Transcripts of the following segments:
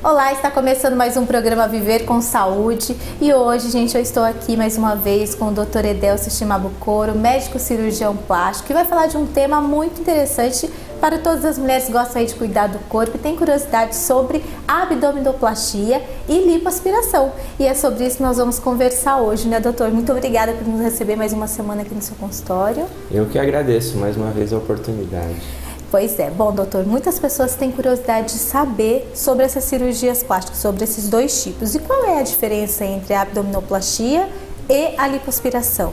Olá, está começando mais um programa Viver com Saúde e hoje, gente, eu estou aqui mais uma vez com o Dr. Edelcio Shimabukuro, médico cirurgião plástico, que vai falar de um tema muito interessante para todas as mulheres que gostam aí de cuidar do corpo e têm curiosidade sobre abdominoplastia e lipoaspiração. E é sobre isso que nós vamos conversar hoje, né, doutor? Muito obrigada por nos receber mais uma semana aqui no seu consultório. Eu que agradeço mais uma vez a oportunidade. Pois é. Bom, doutor, muitas pessoas têm curiosidade de saber sobre essas cirurgias plásticas, sobre esses dois tipos. E qual é a diferença entre a abdominoplastia e a lipoaspiração?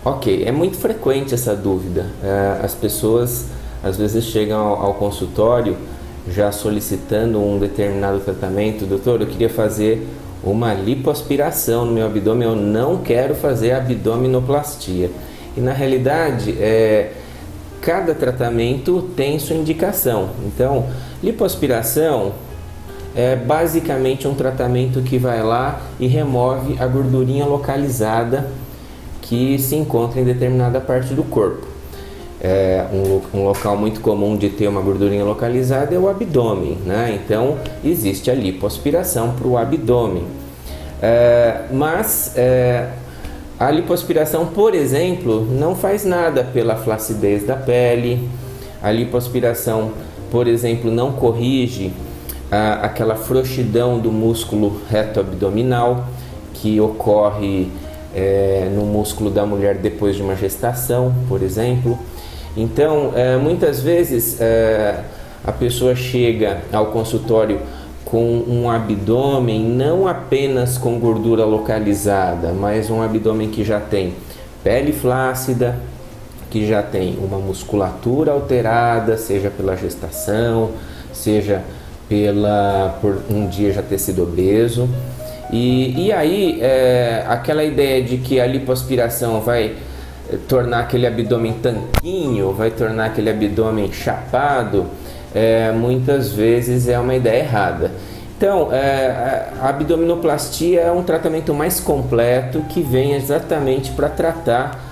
Ok, é muito frequente essa dúvida. As pessoas às vezes chegam ao consultório já solicitando um determinado tratamento. Doutor, eu queria fazer uma lipoaspiração no meu abdômen, eu não quero fazer abdominoplastia. E na realidade, cada tratamento tem sua indicação. Então, lipoaspiração é basicamente um tratamento que vai lá e remove a gordurinha localizada que se encontra em determinada parte do corpo. Um local muito comum de ter uma gordurinha localizada é o abdômen, né? Então, existe a lipoaspiração para o abdômen. A lipoaspiração, por exemplo, não faz nada pela flacidez da pele. A lipoaspiração, por exemplo, não corrige aquela frouxidão do músculo reto abdominal que ocorre no músculo da mulher depois de uma gestação, por exemplo. Então, muitas vezes a pessoa chega ao consultório com um abdômen não apenas com gordura localizada, mas um abdômen que já tem pele flácida, que já tem uma musculatura alterada, seja pela gestação, seja por um dia já ter sido obeso. E aí, aquela ideia de que a lipoaspiração vai tornar aquele abdômen tanquinho, vai tornar aquele abdômen chapado, muitas vezes é uma ideia errada. Então, a abdominoplastia é um tratamento mais completo que vem exatamente para tratar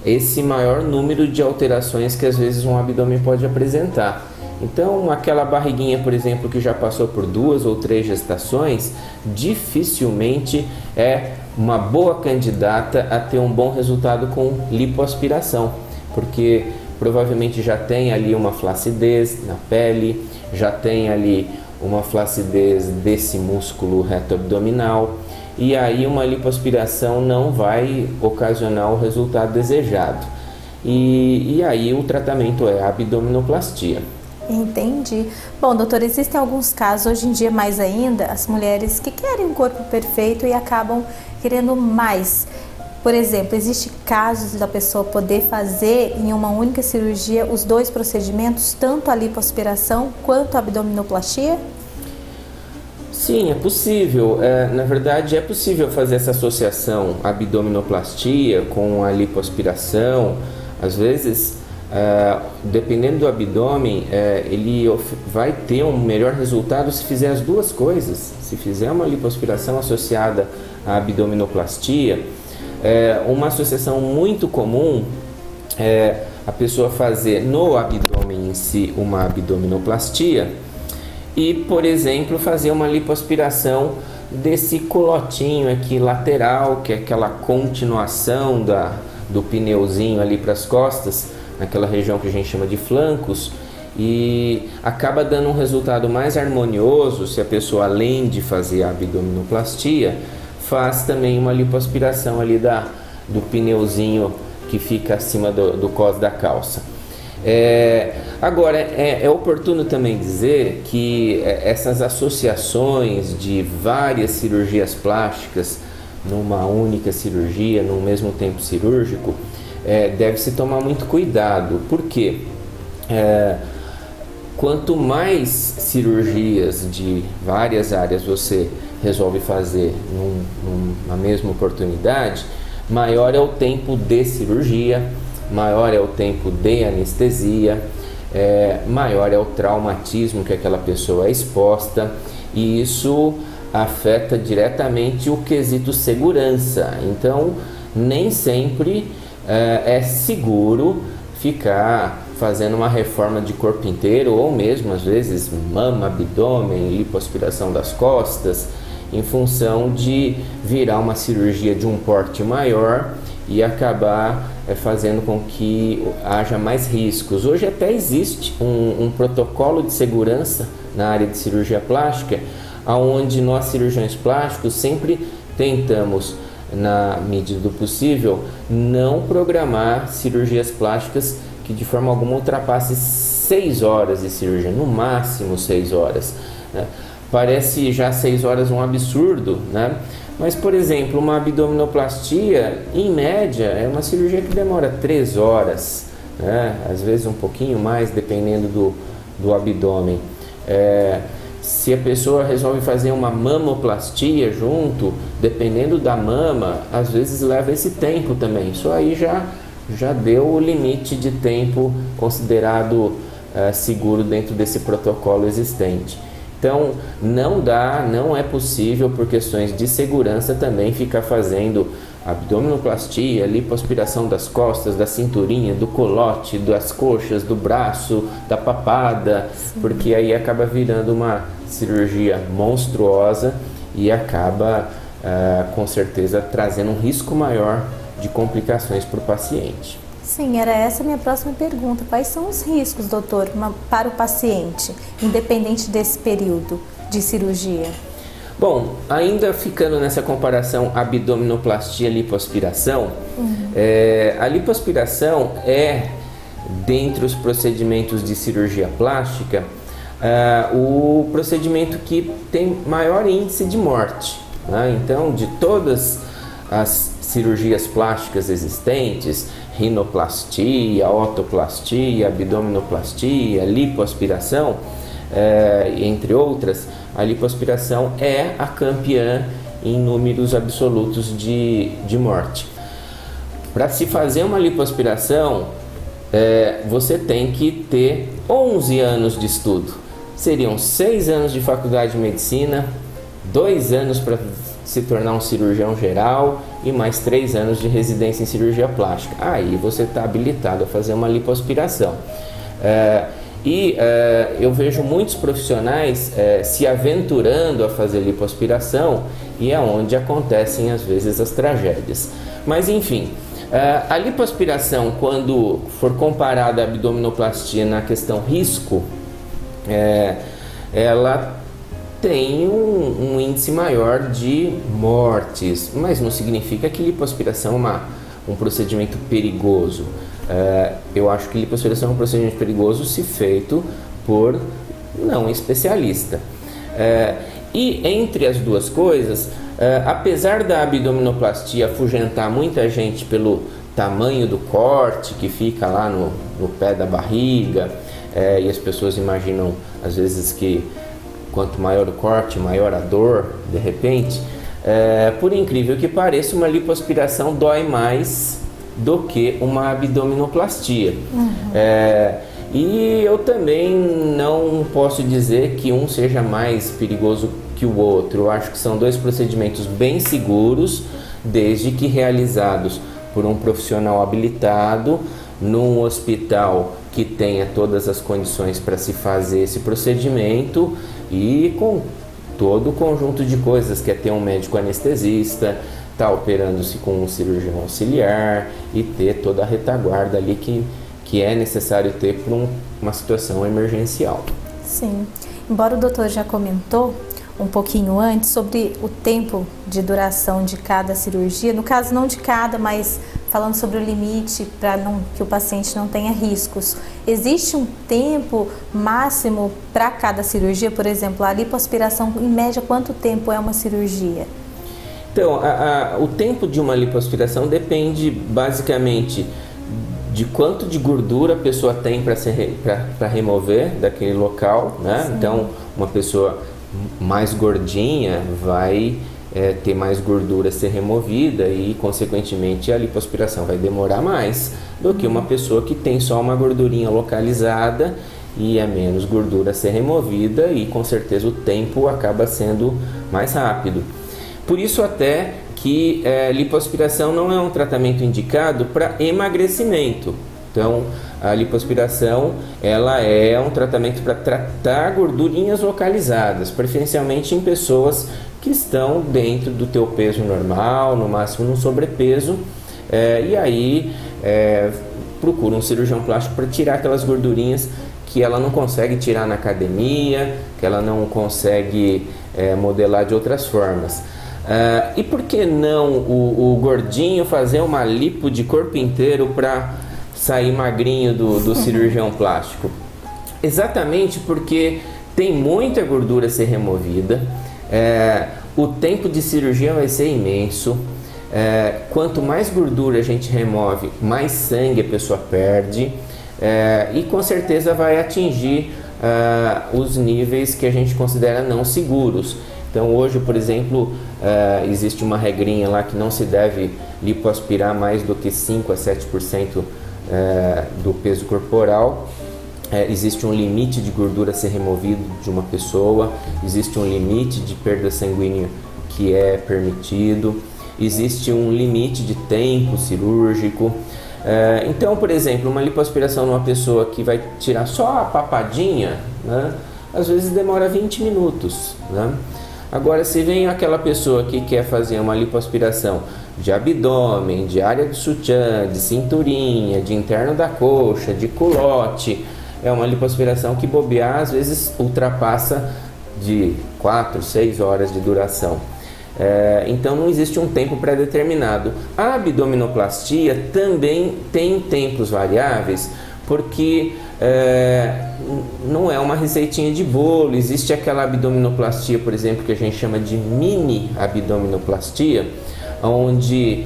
esse maior número de alterações que às vezes um abdômen pode apresentar. Então, aquela barriguinha, por exemplo, que já passou por 2 ou 3 gestações, dificilmente é uma boa candidata a ter um bom resultado com lipoaspiração, porque provavelmente já tem ali uma flacidez na pele, já tem ali uma flacidez desse músculo reto abdominal, e aí uma lipoaspiração não vai ocasionar o resultado desejado. E aí o tratamento é a abdominoplastia. Entendi. Bom, doutor, existem alguns casos, hoje em dia mais ainda, as mulheres que querem um corpo perfeito e acabam querendo mais. Por exemplo, existe casos da pessoa poder fazer em uma única cirurgia os dois procedimentos, tanto a lipoaspiração quanto a abdominoplastia? Sim, é possível. Na verdade, é possível fazer essa associação abdominoplastia com a lipoaspiração. Às vezes, dependendo do abdômen, ele vai ter um melhor resultado se fizer as duas coisas. Se fizer uma lipoaspiração associada à abdominoplastia, uma associação muito comum é a pessoa fazer no abdômen em si uma abdominoplastia e, por exemplo, fazer uma lipoaspiração desse culotinho aqui lateral, que é aquela continuação do pneuzinho ali para as costas, naquela região que a gente chama de flancos, e acaba dando um resultado mais harmonioso se a pessoa, além de fazer a abdominoplastia, faz também uma lipoaspiração ali do pneuzinho que fica acima do cós da calça. Agora, é oportuno também dizer que essas associações de várias cirurgias plásticas numa única cirurgia, num mesmo tempo cirúrgico, deve-se tomar muito cuidado. Por quê? Quanto mais cirurgias de várias áreas você resolve fazer numa mesma oportunidade, maior é o tempo de cirurgia, maior é o tempo de anestesia, maior é o traumatismo que aquela pessoa é exposta, e isso afeta diretamente o quesito segurança. Então, nem sempre é seguro ficar fazendo uma reforma de corpo inteiro, ou mesmo às vezes mama, abdômen, lipoaspiração das costas, em função de virar uma cirurgia de um porte maior e acabar fazendo com que haja mais riscos. Hoje até existe um protocolo de segurança na área de cirurgia plástica, onde nós cirurgiões plásticos sempre tentamos, na medida do possível, não programar cirurgias plásticas que de forma alguma ultrapasse 6 horas de cirurgia, no máximo 6 horas. Né? Parece já 6 horas um absurdo, né? Mas, por exemplo, uma abdominoplastia, em média, é uma cirurgia que demora 3 horas, né? Às vezes um pouquinho mais, dependendo do abdômen. Se a pessoa resolve fazer uma mamoplastia junto, dependendo da mama, às vezes leva esse tempo também. Isso aí já deu o limite de tempo considerado seguro dentro desse protocolo existente. Então, não é possível, por questões de segurança, também ficar fazendo abdominoplastia, lipoaspiração das costas, da cinturinha, do colote, das coxas, do braço, da papada, porque aí acaba virando uma cirurgia monstruosa e acaba, com certeza, trazendo um risco maior de complicações para o paciente. Sim, era essa a minha próxima pergunta. Quais são os riscos, doutor, para o paciente, independente desse período de cirurgia? Bom, ainda ficando nessa comparação abdominoplastia-lipoaspiração, a lipoaspiração é, dentre os procedimentos de cirurgia plástica, o procedimento que tem maior índice de morte, né? Então, de todas as cirurgias plásticas existentes, rinoplastia, otoplastia, abdominoplastia, lipoaspiração, entre outras, a lipoaspiração é a campeã em números absolutos de morte. Para se fazer uma lipoaspiração, você tem que ter 11 anos de estudo. Seriam 6 anos de faculdade de medicina, 2 anos para se tornar um cirurgião geral e mais 3 anos de residência em cirurgia plástica. Aí você está habilitado a fazer uma lipoaspiração. Eu vejo muitos profissionais se aventurando a fazer lipoaspiração, e é onde acontecem às vezes as tragédias. Mas enfim, a lipoaspiração, quando for comparada à abdominoplastia na questão risco, ela tem um índice maior de mortes, mas não significa que lipoaspiração é um procedimento perigoso. Eu acho que lipoaspiração é um procedimento perigoso se feito por não especialista. E entre as duas coisas, apesar da abdominoplastia afugentar muita gente pelo tamanho do corte que fica lá no pé da barriga, e as pessoas imaginam às vezes que quanto maior o corte, maior a dor, de repente, por incrível que pareça, uma lipoaspiração dói mais do que uma abdominoplastia. E eu também não posso dizer que um seja mais perigoso que o outro. Eu acho que são 2 procedimentos bem seguros, desde que realizados por um profissional habilitado, num hospital que tenha todas as condições para se fazer esse procedimento e com todo o conjunto de coisas, que é ter um médico anestesista, estar operando-se com um cirurgião auxiliar e ter toda a retaguarda ali que é necessário ter para uma situação emergencial. Sim, embora o doutor já comentou um pouquinho antes sobre o tempo de duração de cada cirurgia, no caso não de cada, mas falando sobre o limite para que o paciente não tenha riscos. Existe um tempo máximo para cada cirurgia? Por exemplo, a lipoaspiração, em média, quanto tempo é uma cirurgia? Então, o tempo de uma lipoaspiração depende basicamente de quanto de gordura a pessoa tem para remover daquele local, né? Sim. Então, uma pessoa mais gordinha vai ter mais gordura a ser removida e, consequentemente, a lipoaspiração vai demorar mais do que uma pessoa que tem só uma gordurinha localizada e é menos gordura a ser removida, e com certeza o tempo acaba sendo mais rápido. Por isso até que lipoaspiração não é um tratamento indicado para emagrecimento. Então, a lipoaspiração ela é um tratamento para tratar gordurinhas localizadas, preferencialmente em pessoas que estão dentro do teu peso normal, no máximo no sobrepeso, e aí procura um cirurgião plástico para tirar aquelas gordurinhas que ela não consegue tirar na academia, que ela não consegue modelar de outras formas. E por que não o gordinho fazer uma lipo de corpo inteiro para sair magrinho do cirurgião plástico? Exatamente porque tem muita gordura a ser removida, o tempo de cirurgia vai ser imenso, quanto mais gordura a gente remove, mais sangue a pessoa perde, e com certeza vai atingir os níveis que a gente considera não seguros. Então hoje, por exemplo, existe uma regrinha lá que não se deve lipoaspirar mais do que 5 a 7% do peso corporal. Existe um limite de gordura a ser removido de uma pessoa, existe um limite de perda sanguínea que é permitido, existe um limite de tempo cirúrgico. Então, por exemplo, uma lipoaspiração numa pessoa que vai tirar só a papadinha, né, às vezes demora 20 minutos, né? Agora, se vem aquela pessoa que quer fazer uma lipoaspiração de abdômen, de área do sutiã, de cinturinha, de interno da coxa, de culote, é uma lipoaspiração que bobear, às vezes ultrapassa de 4, 6 horas de duração. Então não existe um tempo pré-determinado. A abdominoplastia também tem tempos variáveis, porque não é uma receitinha de bolo. Existe aquela abdominoplastia, por exemplo, que a gente chama de mini abdominoplastia, onde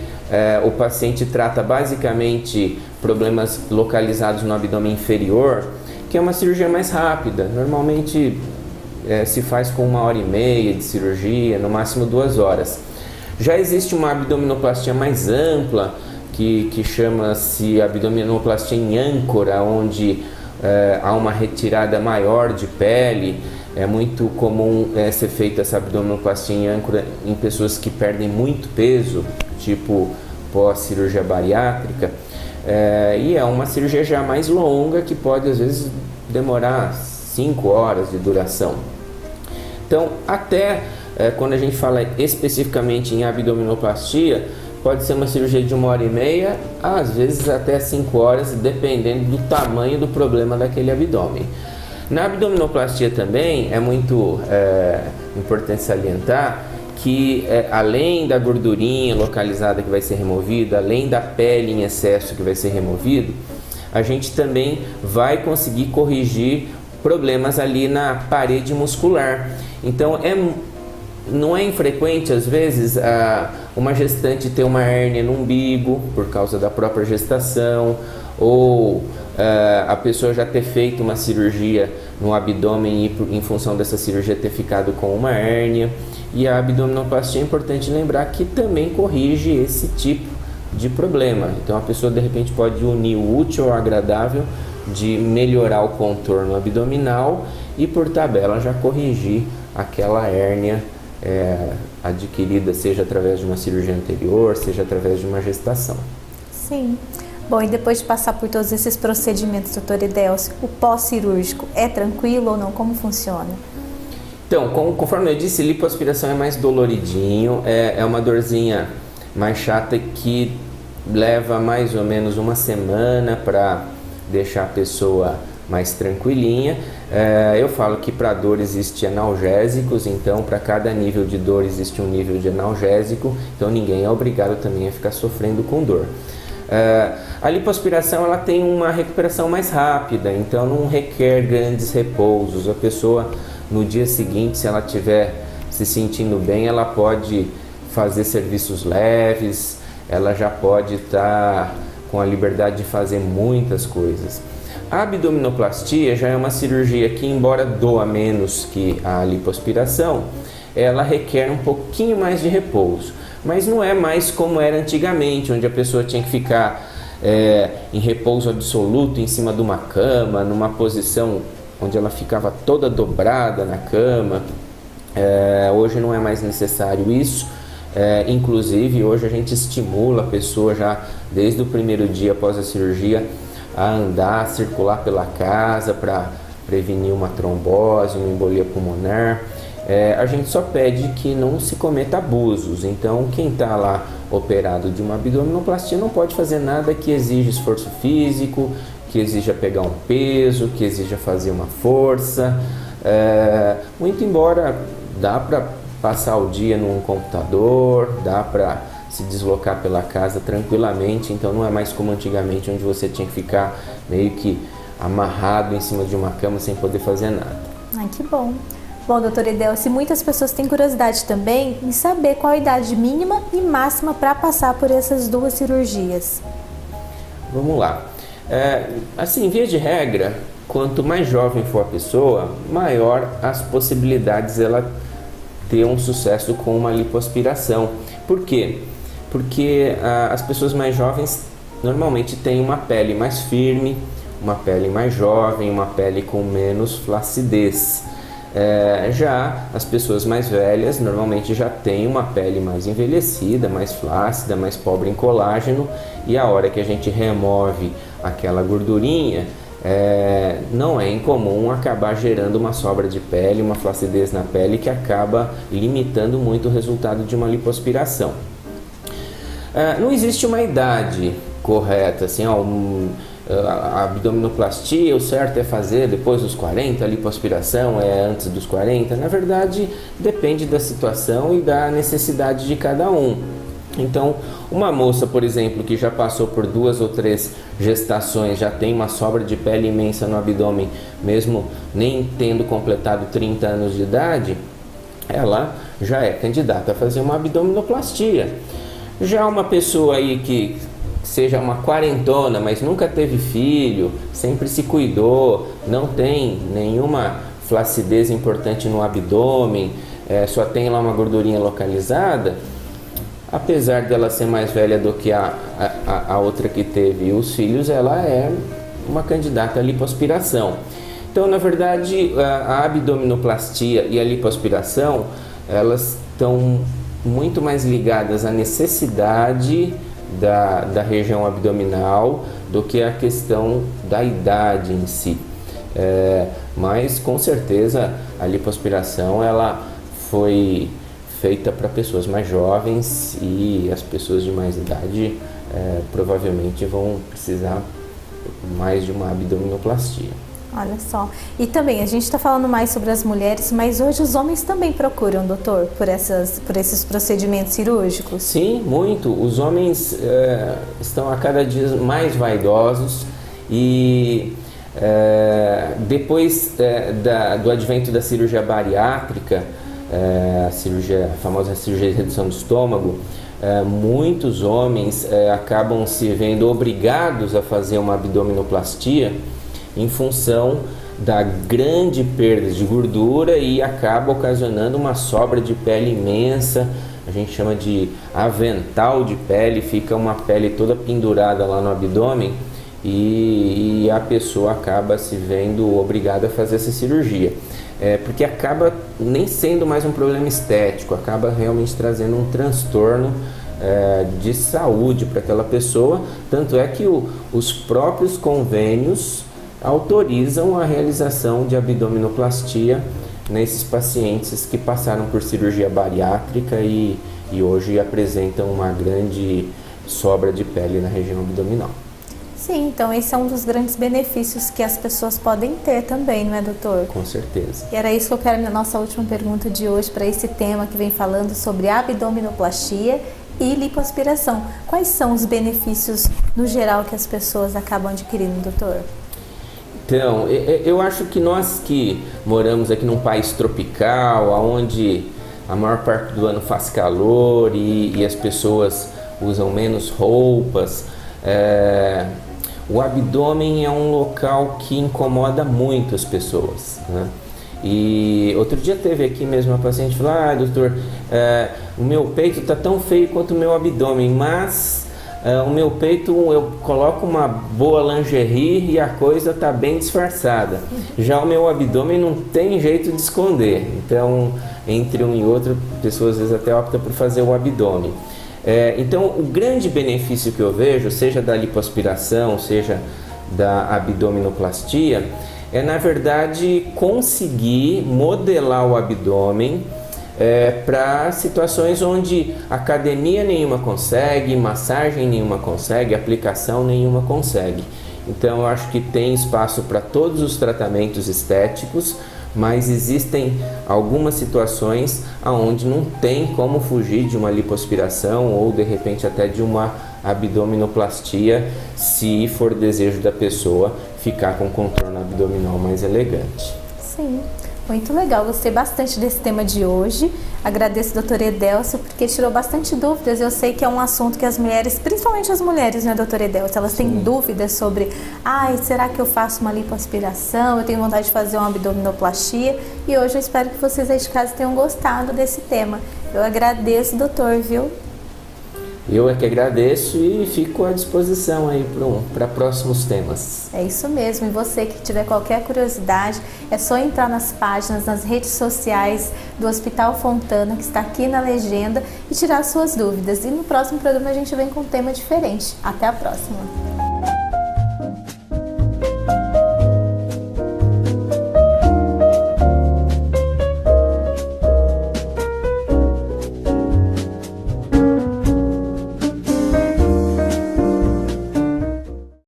o paciente trata basicamente problemas localizados no abdômen inferior, que é uma cirurgia mais rápida. Normalmente se faz com 1h30 de cirurgia, no máximo 2 horas. Já existe uma abdominoplastia mais ampla, que chama-se abdominoplastia em âncora, onde há uma retirada maior de pele. É muito comum ser feita essa abdominoplastia em âncora em pessoas que perdem muito peso, tipo pós-cirurgia bariátrica. E é uma cirurgia já mais longa, que pode às vezes demorar 5 horas de duração. Então, até quando a gente fala especificamente em abdominoplastia, pode ser uma cirurgia de 1h30, às vezes até 5 horas, dependendo do tamanho do problema daquele abdômen. Na abdominoplastia também é muito importante salientar que além da gordurinha localizada que vai ser removida, além da pele em excesso que vai ser removido, a gente também vai conseguir corrigir problemas ali na parede muscular. Então não é infrequente às vezes uma gestante ter uma hérnia no umbigo por causa da própria gestação, ou a pessoa já ter feito uma cirurgia no abdômen e em função dessa cirurgia ter ficado com uma hérnia. E a abdominoplastia é importante lembrar que também corrige esse tipo de problema. Então a pessoa de repente pode unir o útil ao agradável de melhorar o contorno abdominal e por tabela já corrigir aquela hérnia adquirida, seja através de uma cirurgia anterior, seja através de uma gestação. Sim. Bom, e depois de passar por todos esses procedimentos, doutor Edelcio, o pós-cirúrgico é tranquilo ou não? Como funciona? Então, conforme eu disse, lipoaspiração é mais doloridinho, é uma dorzinha mais chata que leva mais ou menos uma semana para deixar a pessoa mais tranquilinha. Eu falo que para dor existe analgésicos, então para cada nível de dor existe um nível de analgésico, então ninguém é obrigado também a ficar sofrendo com dor. A lipoaspiração ela tem uma recuperação mais rápida, então não requer grandes repousos. A pessoa no dia seguinte, se ela estiver se sentindo bem, ela pode fazer serviços leves, ela já pode estar com a liberdade de fazer muitas coisas. A abdominoplastia já é uma cirurgia que, embora doa menos que a lipoaspiração, ela requer um pouquinho mais de repouso. Mas não é mais como era antigamente, onde a pessoa tinha que ficar em repouso absoluto em cima de uma cama, numa posição onde ela ficava toda dobrada na cama. Hoje não é mais necessário isso. Inclusive, hoje a gente estimula a pessoa já desde o primeiro dia após a cirurgia a andar, circular pela casa para prevenir uma trombose, uma embolia pulmonar. A gente só pede que não se cometa abusos. Então, quem está lá operado de uma abdominoplastia não pode fazer nada que exija esforço físico, que exija pegar um peso, que exija fazer uma força. Muito embora dá para passar o dia num computador, dá para se deslocar pela casa tranquilamente, então não é mais como antigamente, onde você tinha que ficar meio que amarrado em cima de uma cama sem poder fazer nada. Ai, que bom. Bom, doutora Edelci, muitas pessoas têm curiosidade também em saber qual a idade mínima e máxima para passar por essas duas cirurgias. Vamos lá. Assim, via de regra, quanto mais jovem for a pessoa, maior as possibilidades ela ter um sucesso com uma lipoaspiração. Por quê? Porque as pessoas mais jovens normalmente têm uma pele mais firme, uma pele mais jovem, uma pele com menos flacidez. Já as pessoas mais velhas normalmente já têm uma pele mais envelhecida, mais flácida, mais pobre em colágeno, e a hora que a gente remove aquela gordurinha, não é incomum acabar gerando uma sobra de pele, uma flacidez na pele que acaba limitando muito o resultado de uma lipoaspiração. Não existe uma idade correta, assim, a abdominoplastia, o certo é fazer depois dos 40, a lipoaspiração é antes dos 40. Na verdade, depende da situação e da necessidade de cada um. Então, uma moça, por exemplo, que já passou por 2 ou 3 gestações, já tem uma sobra de pele imensa no abdômen, mesmo nem tendo completado 30 anos de idade, ela já é candidata a fazer uma abdominoplastia. Já uma pessoa aí que seja uma quarentona, mas nunca teve filho, sempre se cuidou, não tem nenhuma flacidez importante no abdômen, só tem lá uma gordurinha localizada, apesar dela ser mais velha do que a outra que teve os filhos, ela é uma candidata à lipoaspiração. Então, na verdade, a abdominoplastia e a lipoaspiração, elas estão muito mais ligadas à necessidade da região abdominal do que a questão da idade em si. Mas, com certeza, a lipoaspiração ela foi feita para pessoas mais jovens, e as pessoas de mais idade provavelmente vão precisar mais de uma abdominoplastia. Olha só. E também, a gente está falando mais sobre as mulheres, mas hoje os homens também procuram, doutor, por esses procedimentos cirúrgicos? Sim, muito. Os homens estão a cada dia mais vaidosos, e depois do advento da cirurgia bariátrica, a famosa cirurgia de redução do estômago, muitos homens acabam se vendo obrigados a fazer uma abdominoplastia em função da grande perda de gordura, e acaba ocasionando uma sobra de pele imensa. A gente chama de avental de pele, fica uma pele toda pendurada lá no abdômen, e a pessoa acaba se vendo obrigada a fazer essa cirurgia. Porque acaba nem sendo mais um problema estético, acaba realmente trazendo um transtorno de saúde para aquela pessoa. Tanto é que os próprios convênios autorizam a realização de abdominoplastia nesses pacientes que passaram por cirurgia bariátrica e hoje apresentam uma grande sobra de pele na região abdominal. Sim, então esse é um dos grandes benefícios que as pessoas podem ter também, não é, doutor? Com certeza. E era isso que eu quero na nossa última pergunta de hoje, para esse tema que vem falando sobre abdominoplastia e lipoaspiração. Quais são os benefícios no geral que as pessoas acabam adquirindo, doutor? Então, eu acho que nós que moramos aqui num país tropical, onde a maior parte do ano faz calor e as pessoas usam menos roupas, o abdômen é um local que incomoda muito as pessoas, né? E outro dia teve aqui mesmo uma paciente que falou: doutor, o meu peito está tão feio quanto o meu abdômen, mas o meu peito, eu coloco uma boa lingerie e a coisa está bem disfarçada. Já o meu abdômen não tem jeito de esconder. Então, entre um e outro, a pessoa às vezes até opta por fazer o abdômen. Então, o grande benefício que eu vejo, seja da lipoaspiração, seja da abdominoplastia é, na verdade, conseguir modelar o abdômen para situações onde academia nenhuma consegue, massagem nenhuma consegue, aplicação nenhuma consegue. Então eu acho que tem espaço para todos os tratamentos estéticos, mas existem algumas situações onde não tem como fugir de uma lipoaspiração ou de repente até de uma abdominoplastia, se for desejo da pessoa ficar com um contorno abdominal mais elegante. Sim, muito legal, gostei bastante desse tema de hoje. Agradeço ao Dr. Edelcio porque tirou bastante dúvidas. Eu sei que é um assunto que as mulheres, principalmente as mulheres, né, Dr. Edelcio, elas têm dúvidas sobre, será que eu faço uma lipoaspiração? Eu tenho vontade de fazer uma abdominoplastia. E hoje eu espero que vocês aí de casa tenham gostado desse tema. Eu agradeço, doutor, viu? Eu é que agradeço e fico à disposição aí para próximos temas. É isso mesmo. E você que tiver qualquer curiosidade, é só entrar nas páginas, nas redes sociais do Hospital Fontana, que está aqui na legenda, e tirar suas dúvidas. E no próximo programa a gente vem com um tema diferente. Até a próxima!